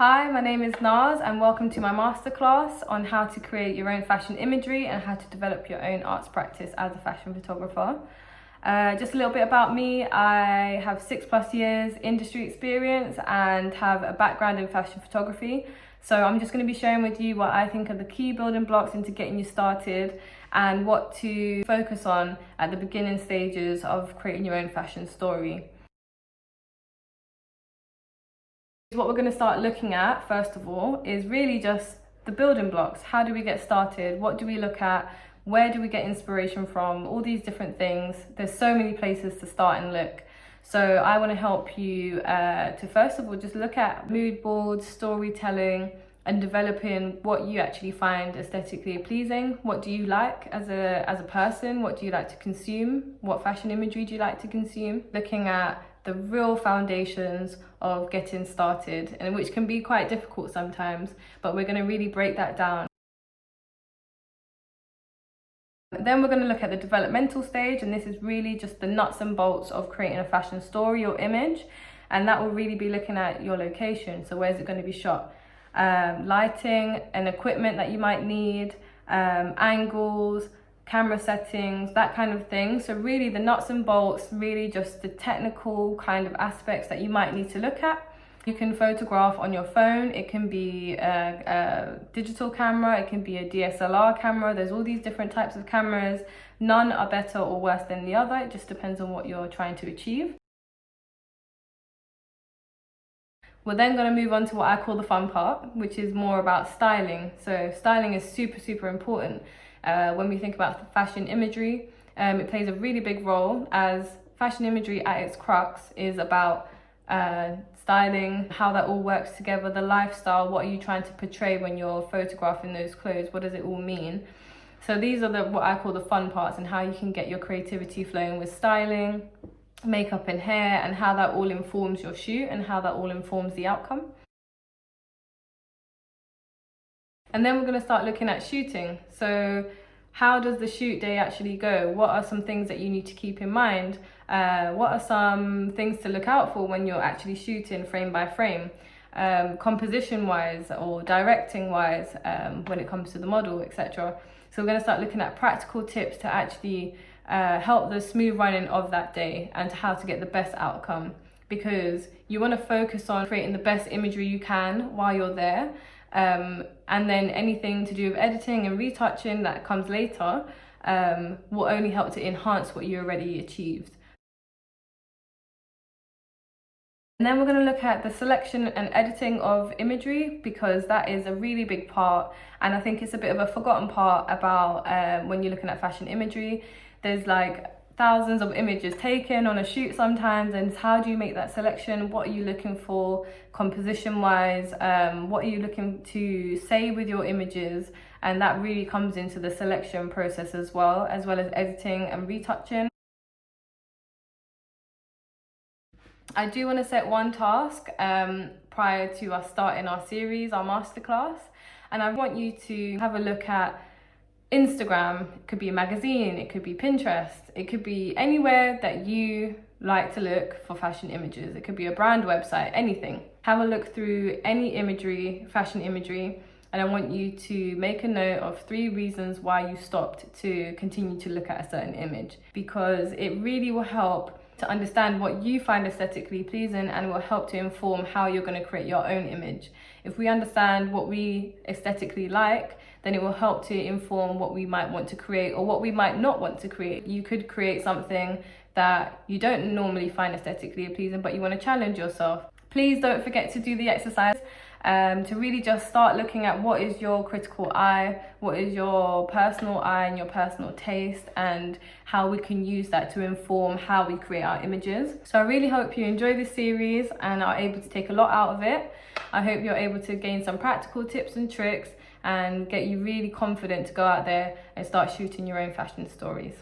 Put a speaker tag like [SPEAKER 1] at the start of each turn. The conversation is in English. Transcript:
[SPEAKER 1] Hi, my name is Nas and welcome to my masterclass on how to create your own fashion imagery and how to develop your own arts practice as a fashion photographer. Just a little bit about me. I have 6+ years industry experience and have a background in fashion photography. So I'm just going to be sharing with you what I think are the key building blocks into getting you started and what to focus on at the beginning stages of creating your own fashion story. What we're going to start looking at, first of all, is really just the building blocks. How do we get started? What do we look at? Where do we get inspiration from? All these different things. There's so many places to start and look. So I want to help you to first of all just look at mood boards, storytelling, and developing what you actually find aesthetically pleasing. What do you like as a person? What do you like to consume? What fashion imagery do you like to consume? Looking at the real foundations of getting started, and which can be quite difficult sometimes, but we're going to really break that down. Then we're going to look at the developmental stage, and this is really just the nuts and bolts of creating a fashion story or image, and that will really be looking at your location. So where's it going to be shot? Lighting and equipment that you might need, angles, camera settings, that kind of thing. So really the nuts and bolts, really just the technical kind of aspects that you might need to look at. You can photograph on your phone. It can be a digital camera, it can be a DSLR camera. There's all these different types of cameras. None are better or worse than the other. It just depends on what you're trying to achieve. We're then going to move on to what I call the fun part, which is more about styling. So styling is super important. When we think about fashion imagery, it plays a really big role, as fashion imagery at its crux is about styling, how that all works together, the lifestyle, what are you trying to portray when you're photographing those clothes, what does it all mean? So these are what I call the fun parts, and how you can get your creativity flowing with styling, makeup and hair, and how that all informs your shoot and how that all informs the outcome. And then we're going to start looking at shooting. So how does the shoot day actually go? What are some things that you need to keep in mind? What are some things to look out for when you're actually shooting frame by frame? Composition wise or directing wise, when it comes to the model, etc. So we're going to start looking at practical tips to actually help the smooth running of that day and how to get the best outcome, because you want to focus on creating the best imagery you can while you're there. And then anything to do with editing and retouching that comes later will only help to enhance what you already achieved. And then we're going to look at the selection and editing of imagery, because that is a really big part, and I think it's a bit of a forgotten part about when you're looking at fashion imagery. There's like thousands of images taken on a shoot sometimes, and how do you make that selection? What are you looking for composition wise? What are you looking to say with your images? And that really comes into the selection process as well as editing and retouching. I do want to set one task prior to us starting our series, our masterclass, and I want you to have a look at Instagram. It could be a magazine, it could be Pinterest, it could be anywhere that you like to look for fashion images. It could be a brand website, anything. Have a look through any imagery, fashion imagery, and I want you to make a note of 3 reasons why you stopped to continue to look at a certain image, because it really will help to understand what you find aesthetically pleasing, and will help to inform how you're going to create your own image. If we understand what we aesthetically like, then it will help to inform what we might want to create or what we might not want to create. You could create something that you don't normally find aesthetically pleasing, but you want to challenge yourself. Please don't forget to do the exercise to really just start looking at what is your critical eye, what is your personal eye and your personal taste, and how we can use that to inform how we create our images. So I really hope you enjoy this series and are able to take a lot out of it. I hope you're able to gain some practical tips and tricks and get you really confident to go out there and start shooting your own fashion stories.